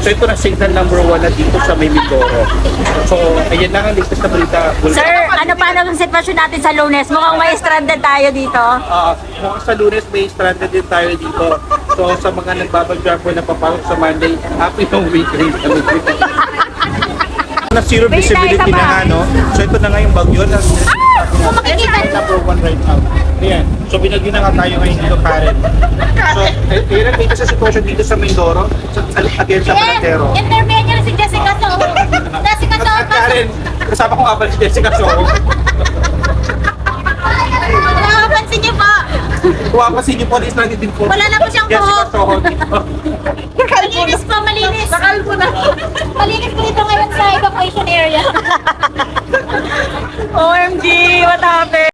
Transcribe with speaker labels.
Speaker 1: So ito na signal number 1 na dito sa may Mindoro. So ayan lang ang latest na balita.
Speaker 2: Sir, ano pa ang sitwasyon natin sa Lunes? Mukhang may stranded tayo dito.
Speaker 1: Mukhang sa Lunes may stranded din tayo dito. So sa mga nagbabag-grab po na papasok sa Monday, happy long weekend. Na zero
Speaker 2: Wait,
Speaker 1: visibility
Speaker 2: tayo
Speaker 1: na
Speaker 2: pa.
Speaker 1: nga, no? So ito na nga yung bagyo na
Speaker 2: makikita.
Speaker 1: number 1 right now. Ayan. So binagyo na nga tayo ngayon dito, Karen. So, yun ang dito sa sitwasyon dito sa Mindoro, again sa Palatero.
Speaker 2: Intervenyo na si Jessica Soho. Jessica Soho
Speaker 1: At Karen, kasama ko nga pala si Jessica Soho.
Speaker 2: Nakapansin niyo po.
Speaker 1: Kung apasin niyo po, stranded din po.
Speaker 2: Wala na po siyang
Speaker 1: Jessica
Speaker 2: buhok.
Speaker 1: Soho dito.
Speaker 2: Malinis po, malinis. Nakalpo na. Malinis po dito ngayon sa evacuation area. OMG, what happened?